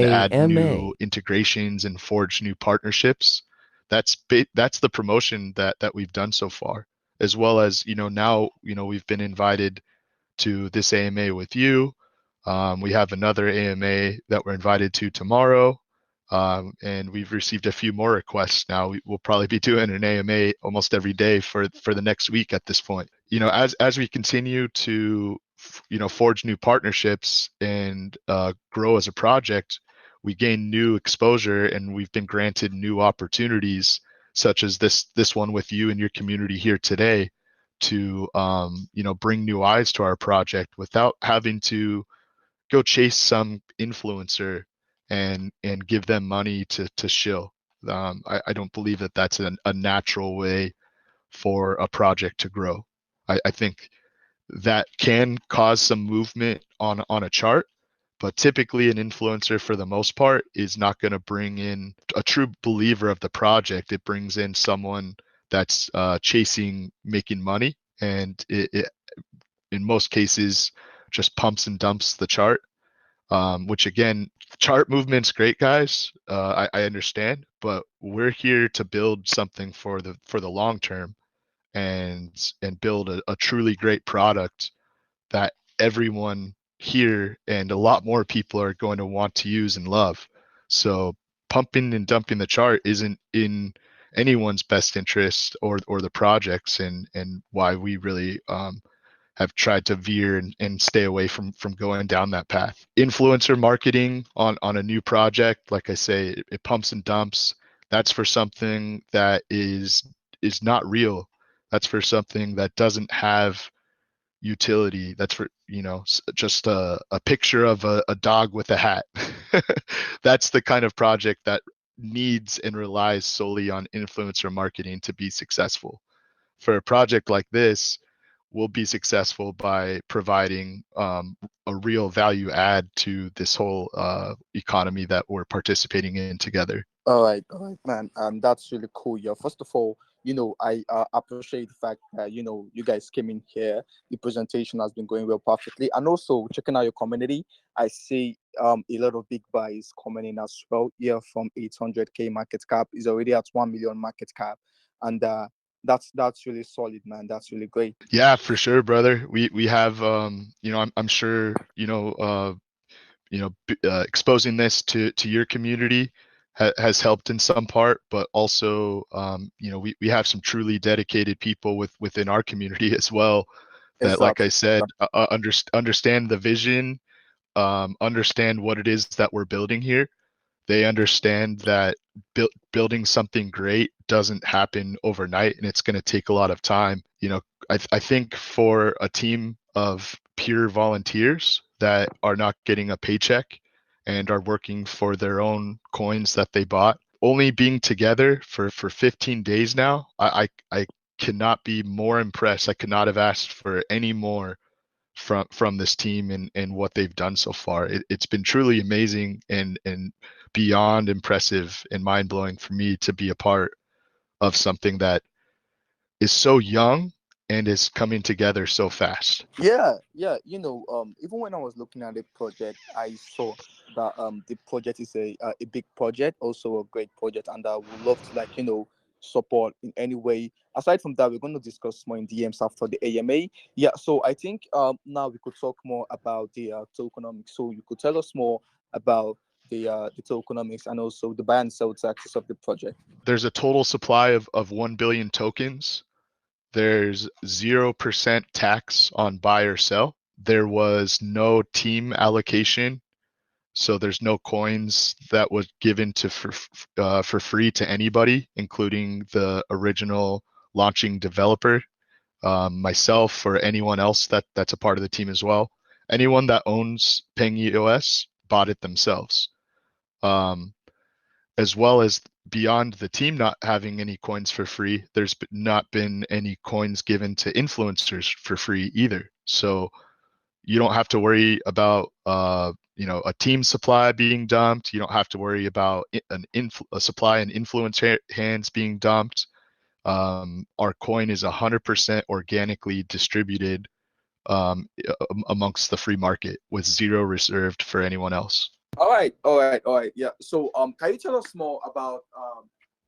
and add AMA. new integrations and forge new partnerships. That's the promotion that we've done so far, as well as now we've been invited to this AMA with you. We have another AMA that we're invited to tomorrow. And we've received a few more requests now. We'll probably be doing an AMA almost every day for the next week at this point. As we continue to forge new partnerships and grow as a project, we gain new exposure and we've been granted new opportunities, such as this one with you and your community here today, to bring new eyes to our project without having to go chase some influencer and give them money to shill. I don't believe that that's a natural way for a project to grow. I think that can cause some movement on a chart, but typically an influencer for the most part is not going to bring in a true believer of the project. It brings in someone that's chasing making money, and it in most cases just pumps and dumps the chart. Which again, chart movement's great, guys. I understand, but we're here to build something for the long term and build a truly great product that everyone here and a lot more people are going to want to use and love. So pumping and dumping the chart isn't in anyone's best interest or the projects, and why we really have tried to veer and stay away from going down that path. Influencer marketing on a new project, like I say, it pumps and dumps. That's for something that is not real. That's for something that doesn't have utility. That's for just a picture of a dog with a hat. That's the kind of project that needs and relies solely on influencer marketing to be successful. For a project like this, we'll be successful by providing a real value add to this whole economy that we're participating in together. All right, man. That's really cool. Yeah. First of all, I appreciate the fact that you guys came in here. The presentation has been going well perfectly, and also checking out your community. I see a lot of big buys coming in as well. Here from 800K market cap is already at 1 million market cap, and that's really solid, man. That's really great. Yeah, for sure, brother. We have I'm sure exposing this to your community has helped in some part, but also we have some truly dedicated people within our community as well that, like I Exactly. said, understand the vision, understand what it is that we're building here. They understand that building something great doesn't happen overnight, and it's going to take a lot of time. I think for a team of pure volunteers that are not getting a paycheck and are working for their own coins that they bought, only being together for 15 days now, I cannot be more impressed. I could not have asked for any more from this team and what they've done so far. It's been truly amazing and beyond impressive and mind blowing for me to be a part of something that is so young and is coming together so fast. Yeah, yeah. Even when I was looking at the project, I saw that the project is a big project, also a great project, and I would love to support in any way. Aside from that, we're going to discuss more in DMs after the AMA. Yeah. So I think now we could talk more about the tokenomics. So you could tell us more about the tokenomics and also the buy and sell taxes of the project. There's a total supply of 1 billion tokens. There's 0% tax on buy or sell. There was no team allocation, so there's no coins that was given for free to anybody, including the original launching developer, myself, or anyone else that's a part of the team as well. Anyone that owns PengyOS bought it themselves. As well as beyond the team not having any coins for free, there's not been any coins given to influencers for free either. So you don't have to worry about a team supply being dumped. You don't have to worry about a supply and influence hands being dumped. Our coin is 100% organically distributed amongst the free market with zero reserved for anyone else. All right, all right, all right. Yeah. So, can you tell us more about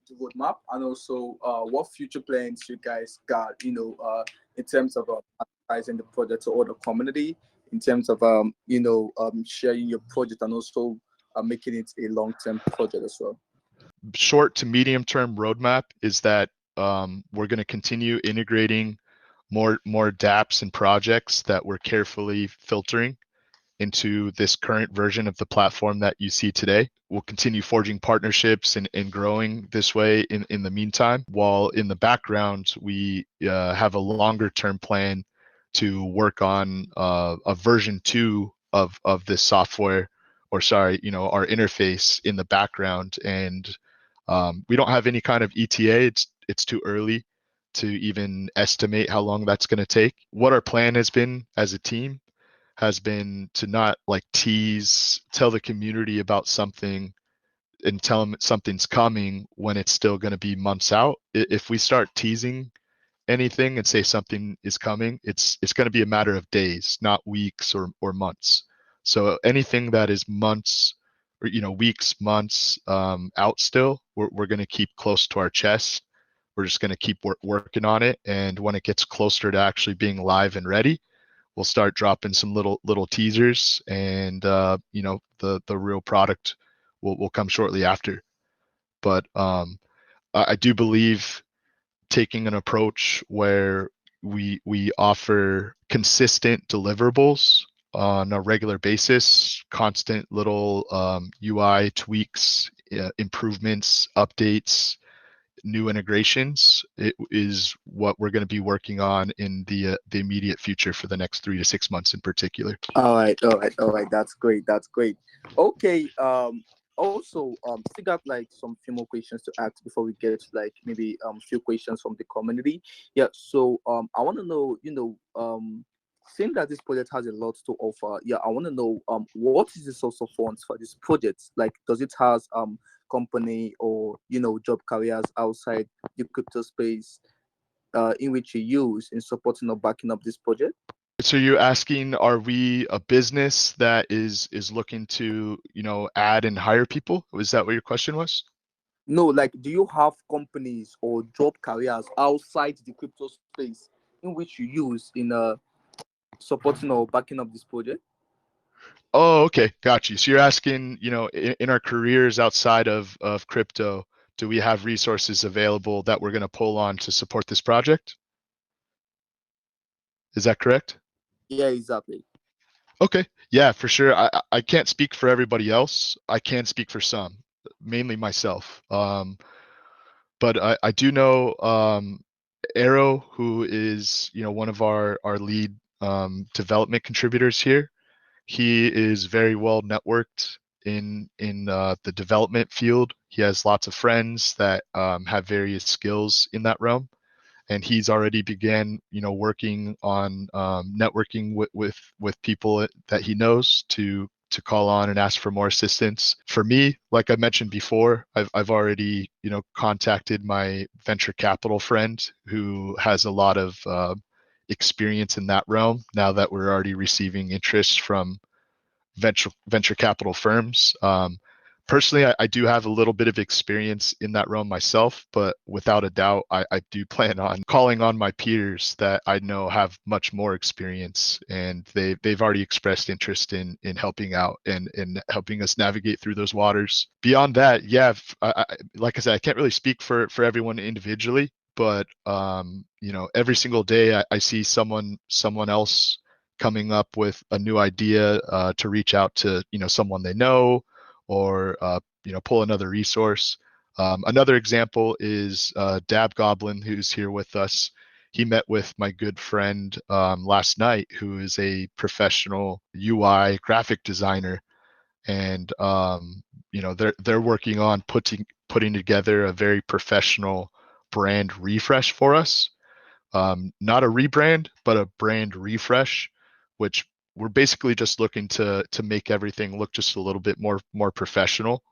the roadmap and also what future plans you guys got? In terms of advertising the project to all the community, in terms of sharing your project and also making it a long-term project as well. Short to medium term roadmap is that we're going to continue integrating more dApps and projects that we're carefully filtering into this current version of the platform that you see today. We'll continue forging partnerships and growing this way in the meantime, while in the background, we have a longer term plan to work on a version two of this software, or sorry, our interface in the background. And we don't have any kind of ETA. It's too early to even estimate how long that's going to take. What our plan has been as a team has been to not like tell the community about something and tell them something's coming when it's still going to be months out. If we start teasing anything and say something is coming, it's going to be a matter of days, not weeks or months. So anything that is months or weeks, months out still, we're going to keep close to our chest. We're just going to keep working on it, and when it gets closer to actually being live and ready, we'll start dropping some little teasers, and the real product will come shortly after. But I do believe taking an approach where we offer consistent deliverables on a regular basis, constant little UI tweaks, improvements, updates, new integrations, it is what we're going to be working on in the immediate future for the next 3 to 6 months in particular. All right, all right, all right. That's great. That's great. Okay. Also, still got like some few more questions to ask before we get to like maybe few questions from the community. Yeah. So I want to know, seeing that this project has a lot to offer. Yeah, I want to know what is the source of funds for this project? Like, does it has company or job careers outside the crypto space in which you use in supporting or backing up this project? So you're asking, are we a business that is looking to add and hire people? Was that what your question was? No, like, do you have companies or job careers outside the crypto space in which you use in supporting or backing up this project? Oh, okay, got you. So you're asking, in our careers outside of crypto, do we have resources available that we're going to pull on to support this project? Is that correct? Yeah, exactly. Okay. Yeah, for sure. I can't speak for everybody else. I can speak for some, mainly myself. But I do know Arrow, who is one of our lead development contributors here. He is very well networked in the development field. He has lots of friends that have various skills in that realm, and he's already began working on networking with people that he knows to call on and ask for more assistance. For me, like I mentioned before, I've already contacted my venture capital friend who has a lot of experience in that realm now that we're already receiving interest from venture capital firms. Personally, I do have a little bit of experience in that realm myself, but without a doubt, I do plan on calling on my peers that I know have much more experience, and they've already expressed interest in helping out and helping us navigate through those waters. Beyond that, yeah, like I said, I can't really speak for everyone individually, but every single day I see someone else coming up with a new idea to reach out to someone they know, or pull another resource. Another example is Dab Goblin, who's here with us. He met with my good friend last night, who is a professional UI graphic designer, and they're working on putting together a very professional brand refresh for us. Not a rebrand, but a brand refresh, which we're basically just looking to make everything look just a little bit more professional.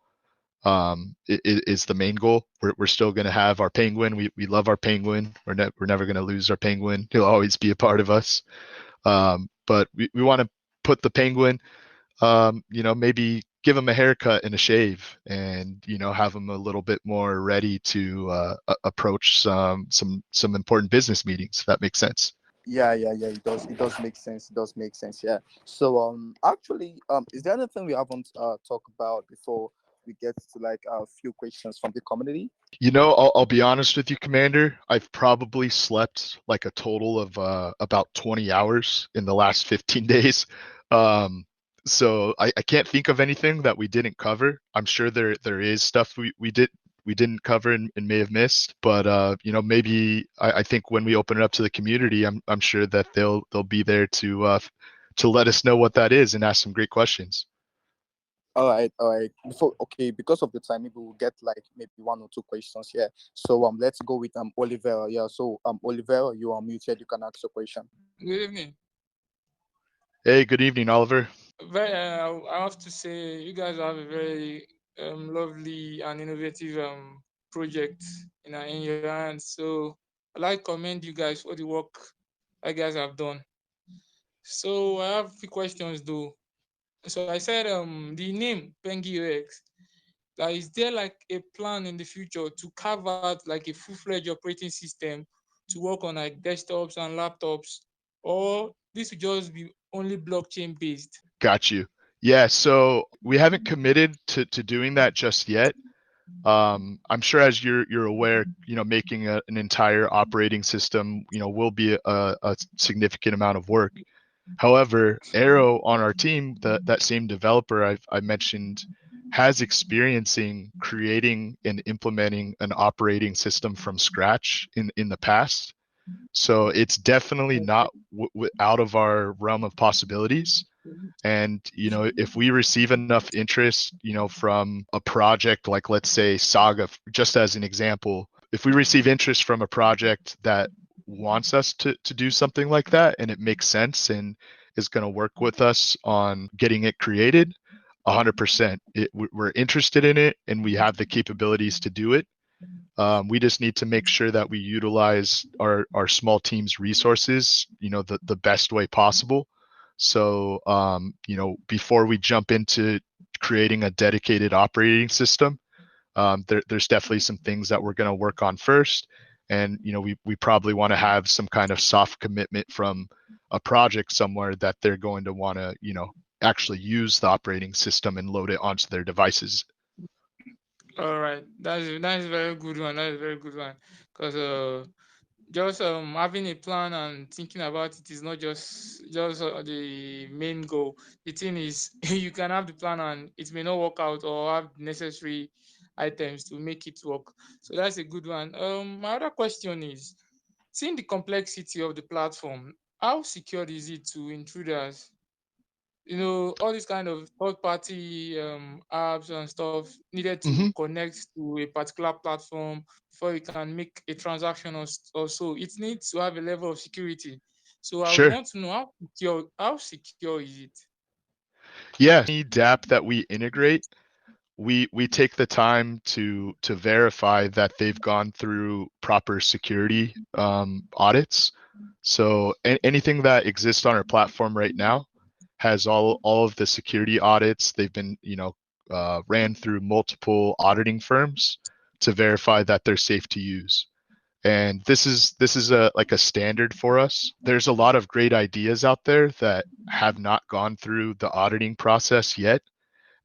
Is the main goal. We're still going to have our penguin. We love our penguin. We're never going to lose our penguin. He'll always be a part of us. But we want to put the penguin, maybe give them a haircut and a shave, and have them a little bit more ready to approach some important business meetings. If that makes sense. Yeah. It does make sense. It does make sense. Yeah. So actually is there anything we haven't talked about before we get to like a few questions from the community? I'll be honest with you, Commander. I've probably slept like a total of about 20 hours in the last 15 days. Um, so I can't think of anything that we didn't cover. I'm sure there is stuff we didn't cover and may have missed, but maybe I think when we open it up to the community, I'm sure that they'll be there to let us know what that is and ask some great questions. All right. Before, okay, because of the time, maybe we'll get like maybe one or two questions here. So let's go with Oliver. Yeah. So Oliver, you are muted. You can ask your question. Good evening. Hey, good evening, Oliver. Very, I have to say, you guys have a very lovely and innovative project in your hands. So I'd like to commend you guys for the work you guys have done. So I have a few questions though. So I said the name PengyOS. Like, is there like a plan in the future to carve out like a full-fledged operating system to work on like desktops and laptops, or this will just be only blockchain based? Got you. Yeah, so we haven't committed to doing that just yet. I'm sure as you're aware, making an entire operating system, will be a significant amount of work. However, Arrow on our team, that same developer I mentioned, has experiencing creating and implementing an operating system from scratch in the past. So it's definitely not out of our realm of possibilities. And, if we receive enough interest, from a project like, let's say, Saga, just as an example, if we receive interest from a project that wants us to do something like that and it makes sense and is going to work with us on getting it created, 100%. We're interested in it and we have the capabilities to do it. We just need to make sure that we utilize our small team's resources, the best way possible. So, before we jump into creating a dedicated operating system, there's definitely some things that we're going to work on first. And, we probably want to have some kind of soft commitment from a project somewhere that they're going to want to, actually use the operating system and load it onto their devices. All right, that's a very good one. That's a very good one. Because just having a plan and thinking about it is not just the main goal. The thing is, you can have the plan and it may not work out or have necessary items to make it work. So that's a good one. My other question is, seeing the complexity of the platform, how secured is it to intruders? All these kind of third party apps and stuff needed to Hmm. connect to a particular platform before you can make a transaction or so. It needs to have a level of security. So I would Sure. want to know how secure is it? Yeah. Any dApp that we integrate, we take the time to verify that they've gone through proper security audits. So anything that exists on our platform right now has all of the security audits. They've been ran through multiple auditing firms to verify that they're safe to use. And this is a like a standard for us. There's a lot of great ideas out there that have not gone through the auditing process yet,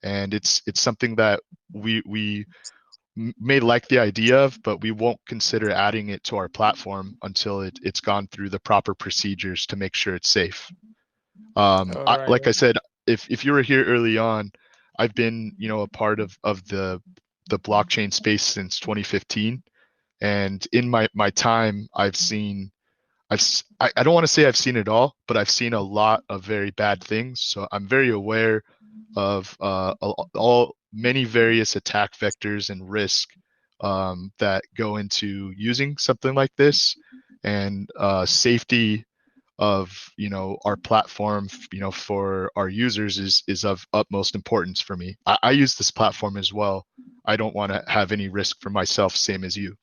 and it's something that we may like the idea of, but we won't consider adding it to our platform until it's gone through the proper procedures to make sure it's safe. All right. Like I said, if you were here early on, I've been a part of the blockchain space since 2015, and in my time, I don't want to say I've seen it all, but I've seen a lot of very bad things. So I'm very aware of all many various attack vectors and risk that go into using something like this, and safety of our platform, for our users is of utmost importance for me. I use this platform as well. I don't want to have any risk for myself, same as you.